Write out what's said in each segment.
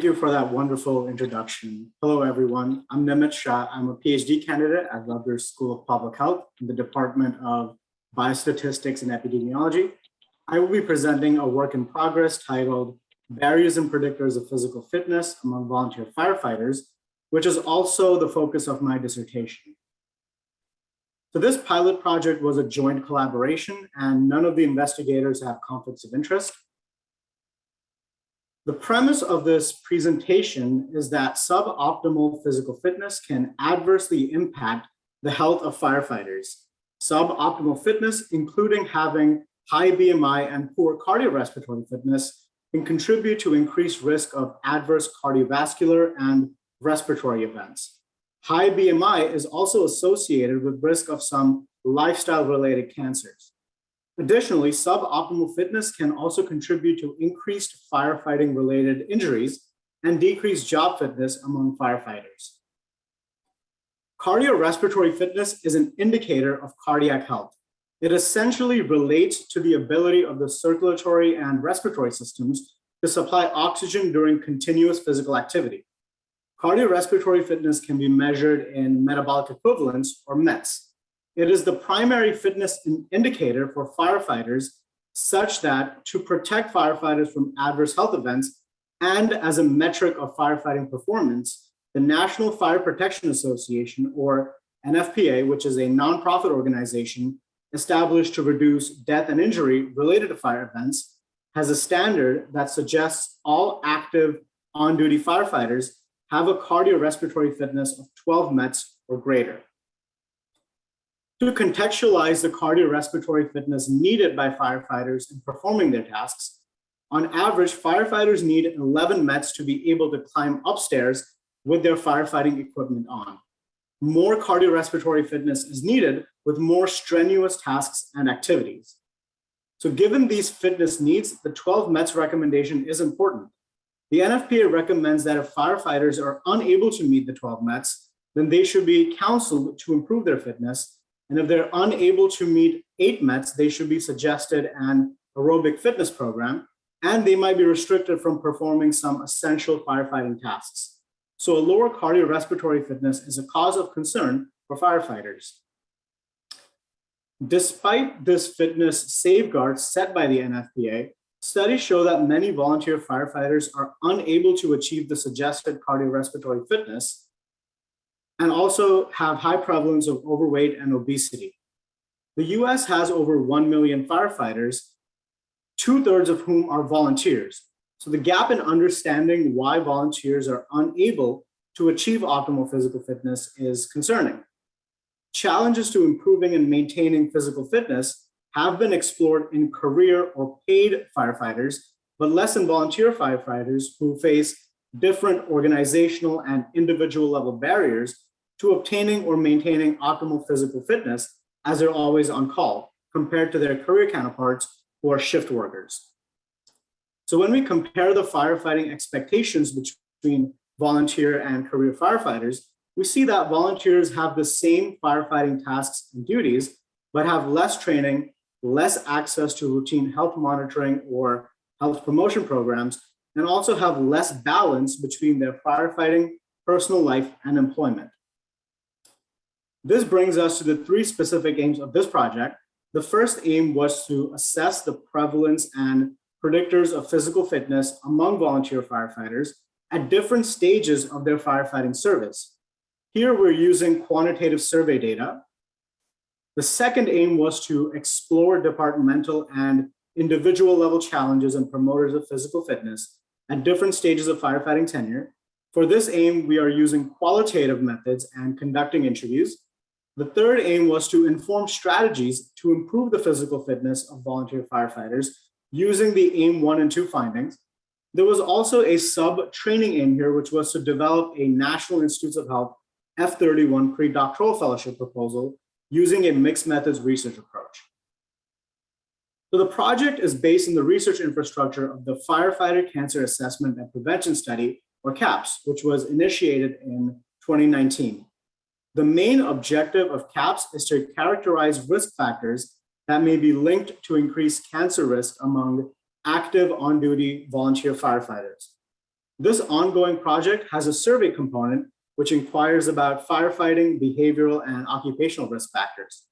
Thank you for that wonderful introduction. Hello, everyone. I'm Nimit Shah. I'm a PhD candidate at Rutgers School of Public Health in the Department of Biostatistics and Epidemiology. I will be presenting a work in progress titled Barriers and Predictors of Physical Fitness Among Volunteer Firefighters, which is also the focus of my dissertation. So this pilot project was a joint collaboration, and none of the investigators have conflicts of interest. The premise of this presentation is that suboptimal physical fitness can adversely impact the health of firefighters. Suboptimal fitness, including having high BMI and poor cardiorespiratory fitness, can contribute to increased risk of adverse cardiovascular and respiratory events. High BMI is also associated with risk of some lifestyle-related cancers. Additionally, suboptimal fitness can also contribute to increased firefighting-related injuries and decreased job fitness among firefighters. Cardiorespiratory fitness is an indicator of cardiac health. It essentially relates to the ability of the circulatory and respiratory systems to supply oxygen during continuous physical activity. Cardiorespiratory fitness can be measured in metabolic equivalents, or METs. It is the primary fitness indicator for firefighters, such that to protect firefighters from adverse health events and as a metric of firefighting performance, the National Fire Protection Association, or NFPA, which is a nonprofit organization established to reduce death and injury related to fire events, has a standard that suggests all active on-duty firefighters have a cardiorespiratory fitness of 12 METs or greater. To contextualize the cardiorespiratory fitness needed by firefighters in performing their tasks, on average, firefighters need 11 METs to be able to climb upstairs with their firefighting equipment on. More cardiorespiratory fitness is needed with more strenuous tasks and activities. So given these fitness needs, the 12 METs recommendation is important. The NFPA recommends that if firefighters are unable to meet the 12 METs, then they should be counseled to improve their fitness. And if they're unable to meet 8 METs, they should be suggested an aerobic fitness program, and they might be restricted from performing some essential firefighting tasks. So a lower cardiorespiratory fitness is a cause of concern for firefighters. Despite this fitness safeguard set by the NFPA, studies show that many volunteer firefighters are unable to achieve the suggested cardiorespiratory fitness and also have high prevalence of overweight and obesity. The US has over 1 million firefighters, 2/3 of whom are volunteers. So the gap in understanding why volunteers are unable to achieve optimal physical fitness is concerning. Challenges to improving and maintaining physical fitness have been explored in career or paid firefighters, but less in volunteer firefighters who face different organizational and individual level barriers to obtaining or maintaining optimal physical fitness, as they're always on call, compared to their career counterparts who are shift workers. So when we compare the firefighting expectations between volunteer and career firefighters, we see that volunteers have the same firefighting tasks and duties, but have less training, less access to routine health monitoring or health promotion programs, and also have less balance between their firefighting, personal life, and employment. This brings us to the 3 specific aims of this project. The first aim was to assess the prevalence and predictors of physical fitness among volunteer firefighters at different stages of their firefighting service. Here we're using quantitative survey data. The second aim was to explore departmental and individual level challenges and promoters of physical fitness at different stages of firefighting tenure. For this aim, we are using qualitative methods and conducting interviews. The third aim was to inform strategies to improve the physical fitness of volunteer firefighters using the aim 1 and 2 findings. There was also a sub-training aim here, which was to develop a National Institutes of Health F31 pre-doctoral fellowship proposal using a mixed methods research approach. So the project is based on the research infrastructure of the Firefighter Cancer Assessment and Prevention Study, or CAPS, which was initiated in 2019. The main objective of CAPS is to characterize risk factors that may be linked to increased cancer risk among active on-duty volunteer firefighters. This ongoing project has a survey component which inquires about firefighting, behavioral, and occupational risk factors.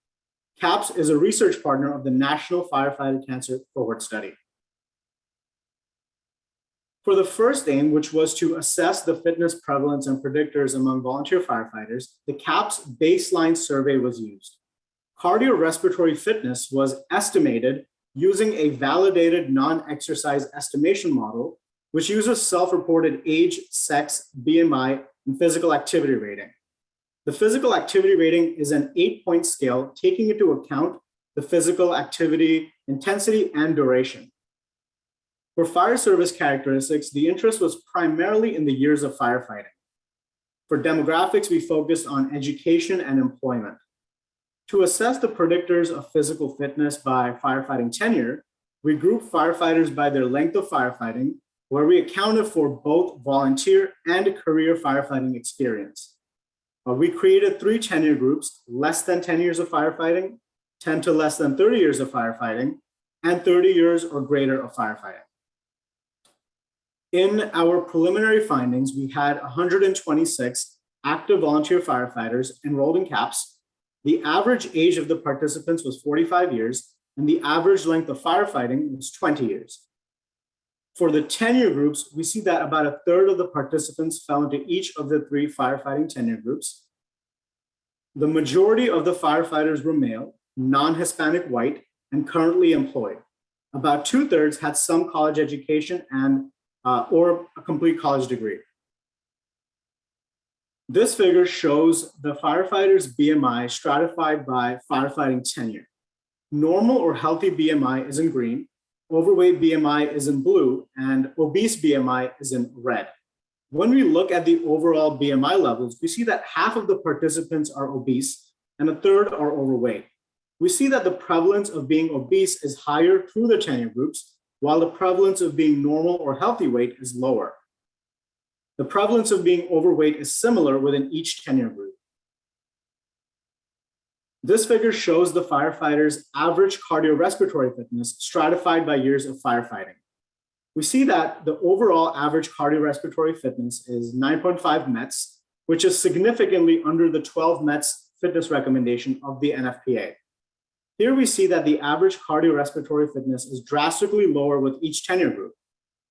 CAPS is a research partner of the National Firefighter Cancer Cohort Study. For the first aim, which was to assess the fitness prevalence and predictors among volunteer firefighters, the CAPS baseline survey was used. Cardiorespiratory fitness was estimated using a validated non-exercise estimation model, which uses self-reported age, sex, BMI, and physical activity rating. The physical activity rating is an 8-point scale, taking into account the physical activity, intensity, and duration. For fire service characteristics, the interest was primarily in the years of firefighting. For demographics, we focused on education and employment. To assess the predictors of physical fitness by firefighting tenure, we grouped firefighters by their length of firefighting, where we accounted for both volunteer and career firefighting experience. We created 3 tenure groups: less than 10 years of firefighting, 10 to less than 30 years of firefighting, and 30 years or greater of firefighting. In our preliminary findings, we had 126 active volunteer firefighters enrolled in CAPS. The average age of the participants was 45 years, and the average length of firefighting was 20 years. For the tenure groups, we see that about a third of the participants fell into each of the 3 firefighting tenure groups. The majority of the firefighters were male, non-Hispanic white, and currently employed. About 2/3 had some college education and or a complete college degree. This figure shows the firefighters' BMI stratified by firefighting tenure. Normal or healthy BMI is in green, overweight BMI is in blue, and obese BMI is in red. When we look at the overall BMI levels, we see that half of the participants are obese and a third are overweight. We see that the prevalence of being obese is higher through the tenure groups, while the prevalence of being normal or healthy weight is lower. The prevalence of being overweight is similar within each tenure group. This figure shows the firefighters' average cardiorespiratory fitness stratified by years of firefighting. We see that the overall average cardiorespiratory fitness is 9.5 METs, which is significantly under the 12 METs fitness recommendation of the NFPA. Here we see that the average cardiorespiratory fitness is drastically lower with each tenure group.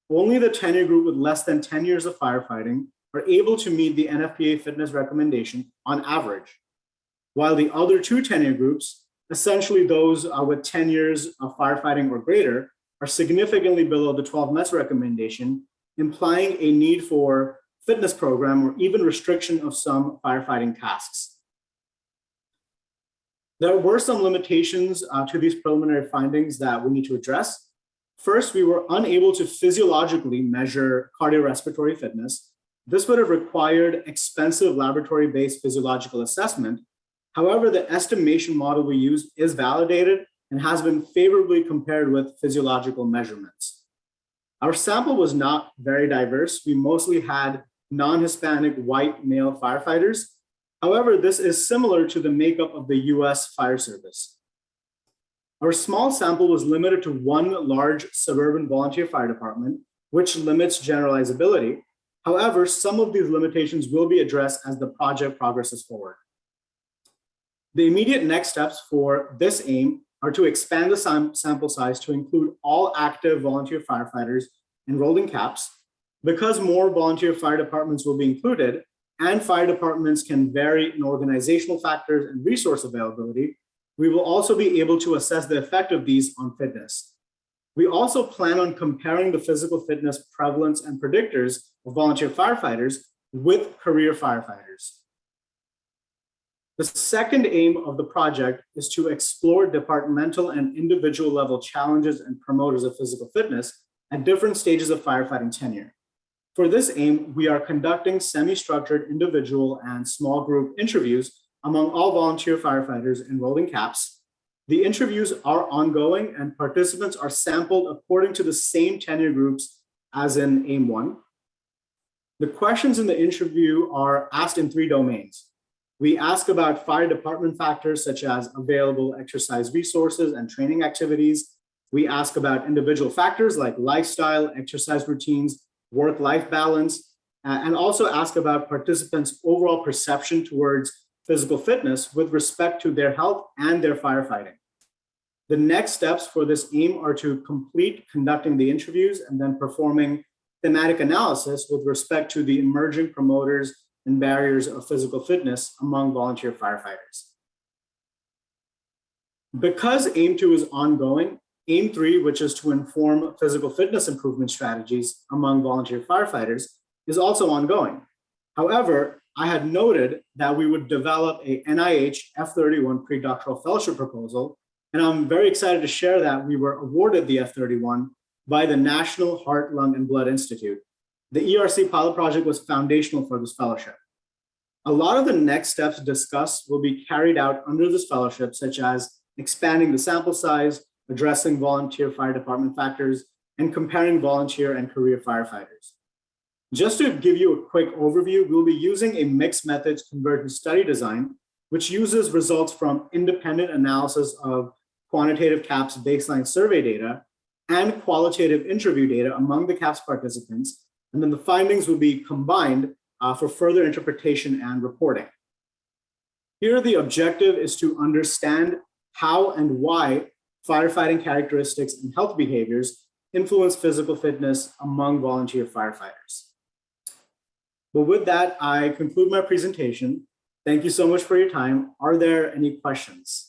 Only the tenure group with less than 10 years of firefighting are able to meet the NFPA fitness recommendation on average, while the other 2 tenure groups, essentially those with 10 years of firefighting or greater, are significantly below the 12 METs recommendation, implying a need for fitness program or even restriction of some firefighting tasks. There were some limitations to these preliminary findings that we need to address. First, we were unable to physiologically measure cardiorespiratory fitness. This would have required expensive laboratory-based physiological assessment. However, the estimation model we used is validated and has been favorably compared with physiological measurements. Our sample was not very diverse. We mostly had non-Hispanic white male firefighters. However, this is similar to the makeup of the US Fire Service. Our small sample was limited to 1 large suburban volunteer fire department, which limits generalizability. However, some of these limitations will be addressed as the project progresses forward. The immediate next steps for this aim are to expand the sample size to include all active volunteer firefighters enrolled in CAPS. Because more volunteer fire departments will be included, and fire departments can vary in organizational factors and resource availability, we will also be able to assess the effect of these on fitness. We also plan on comparing the physical fitness prevalence and predictors of volunteer firefighters with career firefighters. The second aim of the project is to explore departmental and individual level challenges and promoters of physical fitness at different stages of firefighting tenure. For this aim, we are conducting semi-structured individual and small group interviews among all volunteer firefighters enrolled in CAPS. The interviews are ongoing and participants are sampled according to the same tenure groups as in Aim 1. The questions in the interview are asked in 3 domains. We ask about fire department factors such as available exercise resources and training activities. We ask about individual factors like lifestyle, exercise routines, work-life balance, and also ask about participants' overall perception towards physical fitness with respect to their health and their firefighting. The next steps for this aim are to complete conducting the interviews and then performing thematic analysis with respect to the emerging promoters and barriers of physical fitness among volunteer firefighters. Because AIM 2 is ongoing, AIM 3, which is to inform physical fitness improvement strategies among volunteer firefighters, is also ongoing. However, I had noted that we would develop a NIH F31 predoctoral fellowship proposal, and I'm very excited to share that we were awarded the F31 by the National Heart, Lung, and Blood Institute. The ERC pilot project was foundational for this fellowship. A lot of the next steps discussed will be carried out under this fellowship, such as expanding the sample size, addressing volunteer fire department factors, and comparing volunteer and career firefighters. Just to give you a quick overview, we'll be using a mixed methods convergent study design, which uses results from independent analysis of quantitative CAPS baseline survey data and qualitative interview data among the CAPS participants. And then the findings will be combined for further interpretation and reporting. Here, the objective is to understand how and why firefighting characteristics and health behaviors influence physical fitness among volunteer firefighters. But with that, I conclude my presentation. Thank you so much for your time. Are there any questions?